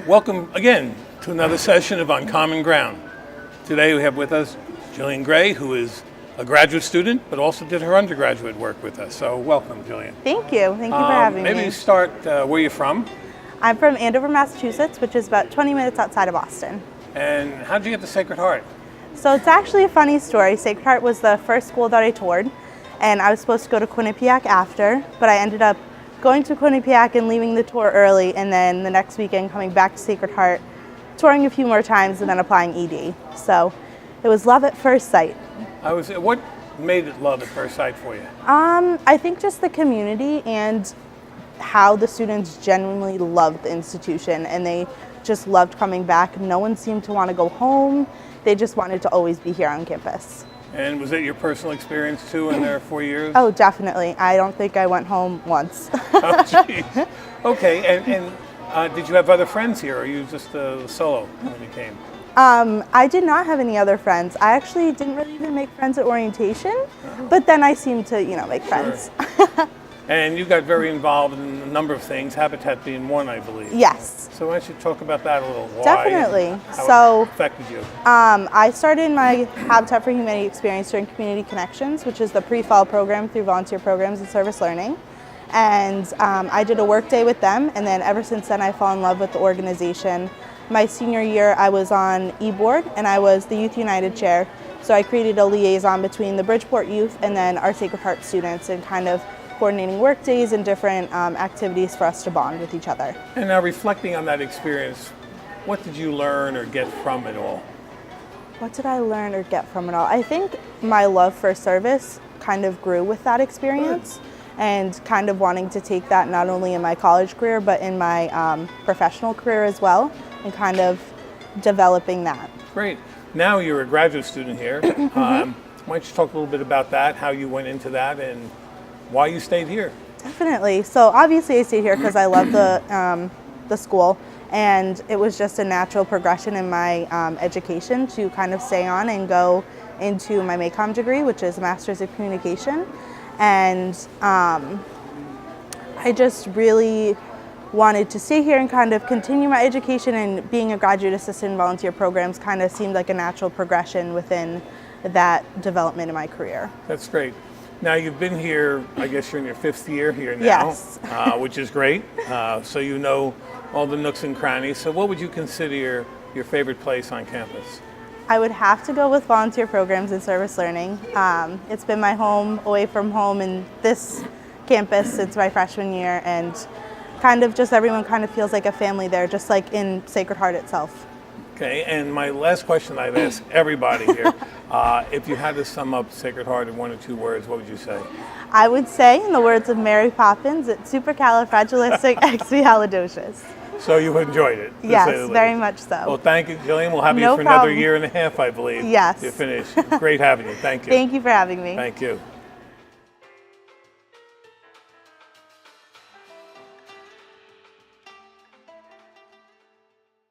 Welcome again to another session of Uncommon Ground. Today we have with us Jillian Gray, who is a graduate student, but also did her undergraduate work with us. So welcome, Jillian. Thank you. Thank you for having me. Maybe start where you're from. I'm from Andover, Massachusetts, which is about 20 minutes outside of Boston. And how did you get to Sacred Heart? So it's actually a funny story. Sacred Heart was the first school that I toured, and I was supposed to go to Quinnipiac after, but I ended up going to Quinnipiac and leaving the tour early, and then the next weekend coming back to Sacred Heart, touring a few more times, and then applying ED. So it was love at first sight. What made it love at first sight for you? I think just the community and how the students genuinely loved the institution, and they just loved coming back. No one seemed to want to go home. They just wanted to always be here on campus. And was it your personal experience too in there 4 years? Oh, definitely. I don't think I went home once. Oh, geez. Okay, and did you have other friends here, or you just solo when you came? I did not have any other friends. I actually didn't really even make friends at orientation, but then I seemed to, make friends. Sure. And you got very involved in a number of things, Habitat being one, I believe. Yes. So why don't you talk about that a little? Why Definitely. How it affected you? I started my Habitat for Humanity experience during Community Connections, which is the pre-fall program through volunteer programs and service learning. And I did a work day with them, and then ever since then I fell in love with the organization. My senior year I was on e-board, and I was the Youth United chair. So I created a liaison between the Bridgeport youth and then our Sacred Heart students, and kind of coordinating work days and different activities for us to bond with each other. And now reflecting on that experience, what did you learn or get from it all? What did I learn or get from it all? I think my love for service kind of grew with that experience. Good. And kind of wanting to take that not only in my college career, but in my professional career as well, and kind of developing that. Great. Now you're a graduate student here. Why don't you talk a little bit about that, how you went into that, and why you stayed here? Definitely. So obviously I stayed here because I love the school, and it was just a natural progression in my education to kind of stay on and go into my MACOM degree, which is a Master's of Communication. And I just really wanted to stay here and kind of continue my education, and being a graduate assistant in volunteer programs kind of seemed like a natural progression within that development in my career. That's great. Now you've been here, I guess you're in your 5th year here now, yes. Which is great. So you know all the nooks and crannies. So what would you consider your favorite place on campus? I would have to go with volunteer programs and service learning. It's been my home away from home in this campus since my freshman year, and kind of just everyone kind of feels like a family there, just like in Sacred Heart itself. Okay, and my last question I've asked everybody here, if you had to sum up Sacred Heart in 1 or 2 words, what would you say? I would say, in the words of Mary Poppins, it's supercalifragilisticexpialidocious. So you enjoyed it? Yes, very much so. Well, thank you, Jillian. We'll have you for another year and a half, I believe. Yes. To finish. Great having you. Thank you. Thank you for having me. Thank you.